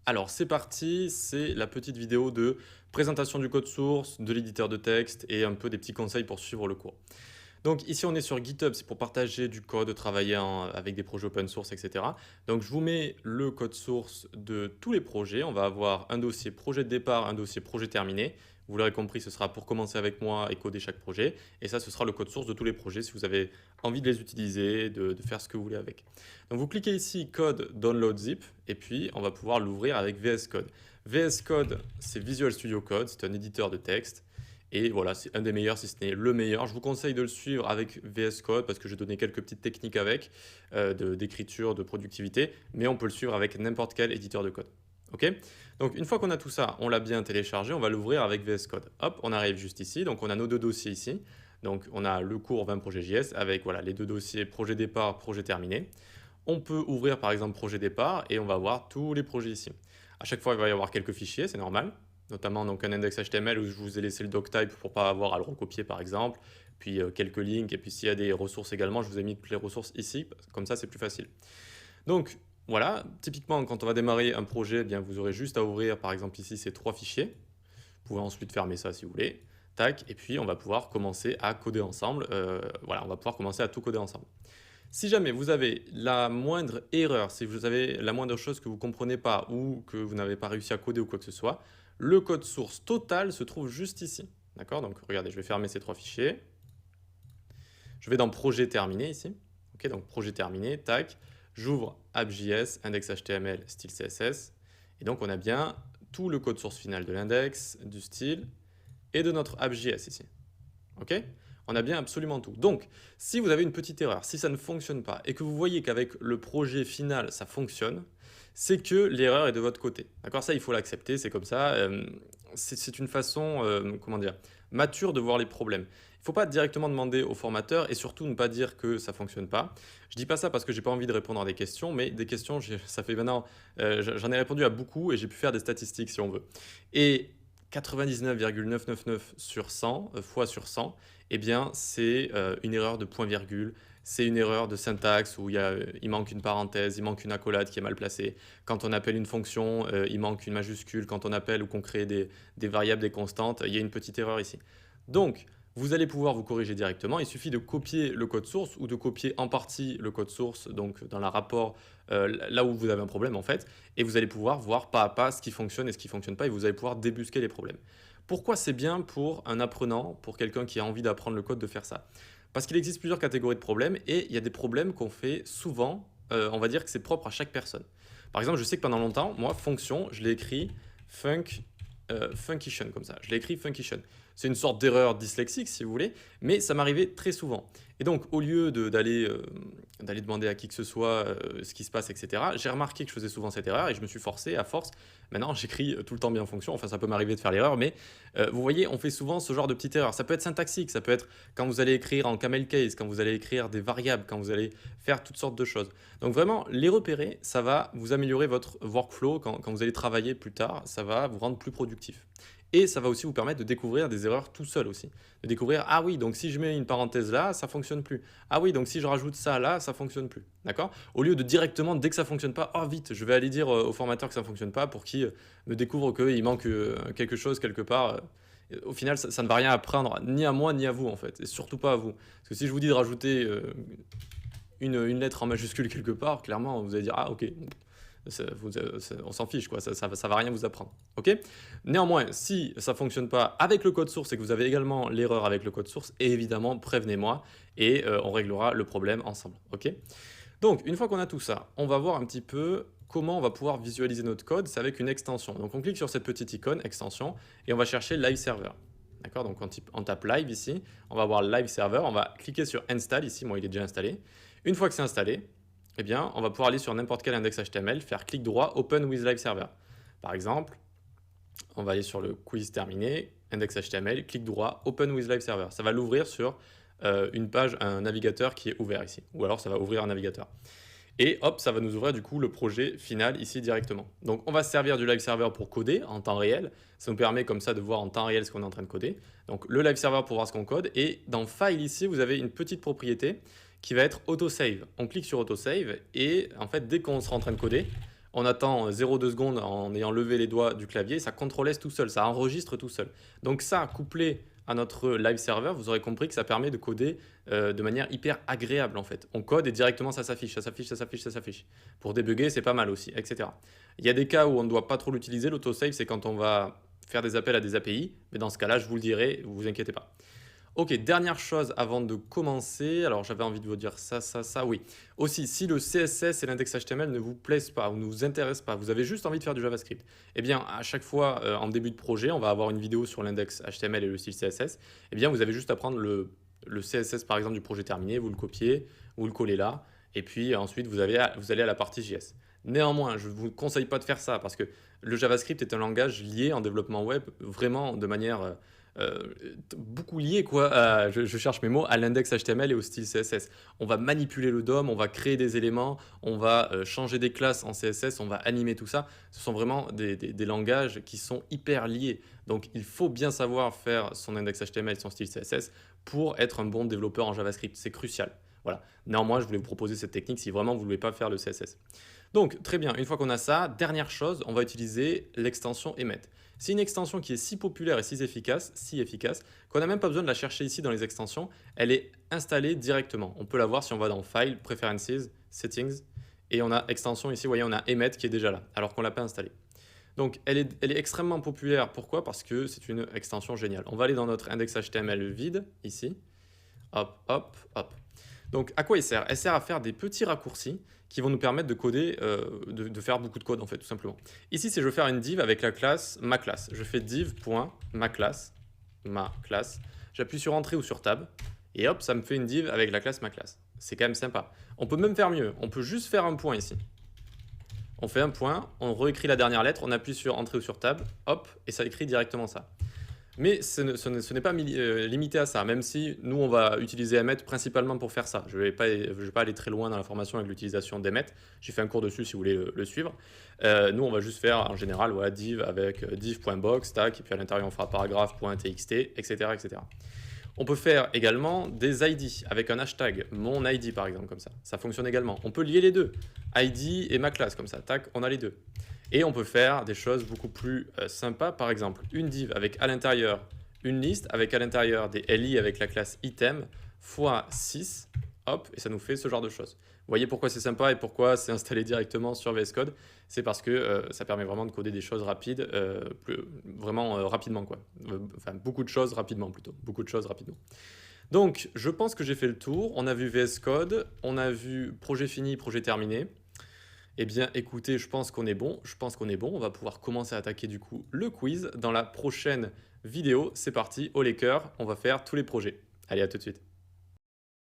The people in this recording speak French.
Alors c'est parti, c'est la petite vidéo de présentation du code source, de l'éditeur de texte et un peu des petits conseils pour suivre le cours. Donc ici on est sur GitHub, c'est pour partager du code, travailler avec des projets open source, etc. Donc je vous mets le code source de tous les projets. On va avoir un dossier projet de départ, un dossier projet terminé. Vous l'aurez compris, ce sera pour commencer avec moi et coder chaque projet. Et ça, ce sera le code source de tous les projets si vous avez envie de les utiliser, de faire ce que vous voulez avec. Donc vous cliquez ici Code Download Zip et puis on va pouvoir l'ouvrir avec VS Code. VS Code, c'est Visual Studio Code, c'est un éditeur de texte. Et voilà, c'est un des meilleurs, si ce n'est le meilleur. Je vous conseille de le suivre avec VS Code parce que j'ai donné quelques petites techniques avec, d'écriture, de productivité, mais on peut le suivre avec n'importe quel éditeur de code. Ok. Donc une fois qu'on a tout ça, on l'a bien téléchargé, on va l'ouvrir avec VS Code. Hop, on arrive juste ici, donc on a nos deux dossiers ici. Donc on a le cours 20 projets JS avec voilà, les deux dossiers projet départ, projet terminé. On peut ouvrir par exemple projet départ et on va voir tous les projets ici. À chaque fois, il va y avoir quelques fichiers, c'est normal. Notamment donc un index HTML où je vous ai laissé le doctype pour pas avoir à le recopier par exemple. Puis quelques links et puis s'il y a des ressources également, je vous ai mis toutes les ressources ici. Comme ça, c'est plus facile. Donc voilà, typiquement quand on va démarrer un projet, eh bien, vous aurez juste à ouvrir par exemple ici ces trois fichiers. Vous pouvez ensuite fermer ça si vous voulez. Tac, et puis on va pouvoir commencer à coder ensemble. Voilà, on va pouvoir commencer à tout coder ensemble. Si jamais vous avez la moindre erreur, si vous avez la moindre chose que vous ne comprenez pas ou que vous n'avez pas réussi à coder ou quoi que ce soit, le code source total se trouve juste ici. D'accord? Donc regardez, je vais fermer ces trois fichiers. Je vais dans projet terminé ici. Ok, donc projet terminé, tac. J'ouvre app.js, index.html, style CSS. Et donc on a bien tout le code source final de l'index, du style et de notre app.js ici. Ok? On a bien absolument tout. Donc, si vous avez une petite erreur, si ça ne fonctionne pas et que vous voyez qu'avec le projet final, ça fonctionne, c'est que l'erreur est de votre côté. D'accord? Ça, il faut l'accepter, c'est comme ça. C'est une façon, comment dire, mature de voir les problèmes. Il ne faut pas directement demander au formateur et surtout ne pas dire que ça ne fonctionne pas. Je ne dis pas ça parce que je n'ai pas envie de répondre à des questions, mais des questions, ça fait maintenant, j'en ai répondu à beaucoup et j'ai pu faire des statistiques si on veut. Et 99,999 sur 100, fois sur 100, eh bien, c'est une erreur de point-virgule, c'est une erreur de syntaxe où il manque une parenthèse, il manque une accolade qui est mal placée. Quand on appelle une fonction, il manque une majuscule. Quand on appelle ou qu'on crée des variables, des constantes, il y a une petite erreur ici. Donc, vous allez pouvoir vous corriger directement. Il suffit de copier le code source ou de copier en partie le code source, donc dans la rapport, là où vous avez un problème en fait, et vous allez pouvoir voir pas à pas ce qui fonctionne et ce qui ne fonctionne pas, et vous allez pouvoir débusquer les problèmes. Pourquoi c'est bien pour un apprenant, pour quelqu'un qui a envie d'apprendre le code de faire ça? Parce qu'il existe plusieurs catégories de problèmes, et il y a des problèmes qu'on fait souvent, on va dire que c'est propre à chaque personne. Par exemple, je sais que pendant longtemps, moi, fonction, je l'ai écrit function comme ça. Je l'ai écrit function. C'est une sorte d'erreur dyslexique si vous voulez, mais ça m'arrivait très souvent. Et donc au lieu d'aller demander à qui que ce soit ce qui se passe, etc., j'ai remarqué que je faisais souvent cette erreur et je me suis forcé à force. Maintenant j'écris tout le temps bien fonction, enfin ça peut m'arriver de faire l'erreur, mais vous voyez, on fait souvent ce genre de petites erreurs. Ça peut être syntaxique, ça peut être quand vous allez écrire en camel case, quand vous allez écrire des variables, quand vous allez faire toutes sortes de choses. Donc vraiment, les repérer, ça va vous améliorer votre workflow quand vous allez travailler plus tard, ça va vous rendre plus productif. Et ça va aussi vous permettre de découvrir des erreurs tout seul aussi. De découvrir, ah oui, donc si je mets une parenthèse là, ça fonctionne plus. Ah oui, donc si je rajoute ça là, ça fonctionne plus. D'accord? Au lieu de directement, dès que ça fonctionne pas, oh vite, je vais aller dire au formateur que ça fonctionne pas pour qu'il me découvre qu'il manque quelque chose quelque part. Au final, ça ne va rien apprendre ni à moi ni à vous en fait, et surtout pas à vous. Parce que si je vous dis de rajouter une lettre en majuscule quelque part, clairement, vous allez dire, ah ok, on s'en fiche, quoi. Ça va rien vous apprendre. Ok. Néanmoins, si ça ne fonctionne pas avec le code source et que vous avez également l'erreur avec le code source, évidemment, prévenez-moi et on réglera le problème ensemble. Ok. Donc, une fois qu'on a tout ça, on va voir un petit peu comment on va pouvoir visualiser notre code. C'est avec une extension. Donc, on clique sur cette petite icône, extension, et on va chercher Live Server. D'accord. Donc, on tape Live ici. On va voir Live Server. On va cliquer sur Install ici. Moi, il est déjà installé. Une fois que c'est installé, eh bien, on va pouvoir aller sur n'importe quel index HTML, faire clic droit, Open with Live Server. Par exemple, on va aller sur le quiz terminé, index HTML, clic droit, Open with Live Server. Ça va l'ouvrir sur une page, un navigateur qui est ouvert ici. Ou alors, ça va ouvrir un navigateur. Et hop, ça va nous ouvrir du coup le projet final ici directement. Donc, on va se servir du Live Server pour coder en temps réel. Ça nous permet comme ça de voir en temps réel ce qu'on est en train de coder. Donc, le Live Server pour voir ce qu'on code. Et dans File ici, vous avez une petite propriété qui va être autosave. On clique sur autosave et en fait, dès qu'on sera en train de coder, On attend 0,2 secondes en ayant levé les doigts du clavier, ça contrôle tout seul, ça enregistre tout seul. Donc ça, couplé à notre live server, vous aurez compris que ça permet de coder de manière hyper agréable en fait. On code et directement ça s'affiche, ça s'affiche, ça s'affiche, ça s'affiche. Pour débugger, c'est pas mal aussi, etc. Il y a des cas où on ne doit pas trop l'utiliser, l'autosave, c'est quand on va faire des appels à des API, mais dans ce cas-là, je vous le dirai, vous inquiétez pas. Ok, dernière chose avant de commencer. Alors, j'avais envie de vous dire ça, oui. Aussi, si le CSS et l'index HTML ne vous plaisent pas ou ne vous intéressent pas, vous avez juste envie de faire du JavaScript, eh bien, à chaque fois, en début de projet, on va avoir une vidéo sur l'index HTML et le style CSS. Eh bien, vous avez juste à prendre le CSS, par exemple, du projet terminé, vous le copiez, vous le collez là, et puis ensuite, vous allez à la partie JS. Néanmoins, je ne vous conseille pas de faire ça parce que le JavaScript est un langage lié en développement web vraiment de manière beaucoup lié, quoi, je cherche mes mots, à l'index HTML et au style CSS. On va manipuler le DOM, on va créer des éléments, on va changer des classes en CSS, on va animer tout ça. Ce sont vraiment des langages qui sont hyper liés. Donc il faut bien savoir faire son index HTML et son style CSS pour être un bon développeur en JavaScript. C'est crucial. Voilà. Néanmoins, je voulais vous proposer cette technique si vraiment vous ne voulez pas faire le CSS. Donc, très bien, une fois qu'on a ça, dernière chose, on va utiliser l'extension Emmet. C'est une extension qui est si populaire et si efficace, qu'on n'a même pas besoin de la chercher ici dans les extensions. Elle est installée directement. On peut la voir si on va dans File, Preferences, Settings, et on a extension ici, vous voyez, on a Emmet qui est déjà là, alors qu'on ne l'a pas installée. Donc, elle est extrêmement populaire. Pourquoi? Parce que c'est une extension géniale. On va aller dans notre index HTML vide, ici. Hop, hop, hop. Donc, à quoi elle sert? Elle sert à faire des petits raccourcis qui vont nous permettre de coder, de faire beaucoup de code, en fait, tout simplement. Ici, si je veux faire une div avec la classe ma classe, je fais div.maclass, ma classe. J'appuie sur Entrée ou sur Tab, et hop, ça me fait une div avec la classe ma classe. C'est quand même sympa. On peut même faire mieux. On peut juste faire un point ici. On fait un point, on réécrit la dernière lettre, on appuie sur Entrée ou sur Tab, hop, et ça écrit directement ça. Mais ce n'est pas limité à ça, même si nous, on va utiliser Emmet principalement pour faire ça. Je ne vais pas aller très loin dans la formation avec l'utilisation d'Emmet. J'ai fait un cours dessus si vous voulez le suivre. Nous, on va juste faire en général voilà, div avec div.box, tac, et puis à l'intérieur, on fera paragraphe.txt, etc., etc. On peut faire également des ID avec un hashtag, mon ID par exemple, comme ça. Ça fonctionne également. On peut lier les deux, ID et ma classe, comme ça. Tac, on a les deux. Et on peut faire des choses beaucoup plus sympas, par exemple une div avec à l'intérieur une liste, avec à l'intérieur des LI avec la classe item, fois 6, hop, et ça nous fait ce genre de choses. Vous voyez pourquoi c'est sympa et pourquoi c'est installé directement sur VS Code? C'est parce que ça permet vraiment de coder des choses rapides, vraiment rapidement, quoi. Enfin, beaucoup de choses rapidement plutôt, beaucoup de choses rapidement. Donc, je pense que j'ai fait le tour. On a vu VS Code, on a vu projet fini, projet terminé. Eh bien, écoutez, je pense qu'on est bon. On va pouvoir commencer à attaquer du coup le quiz dans la prochaine vidéo. C'est parti, haut les cœurs, on va faire tous les projets. Allez, à tout de suite.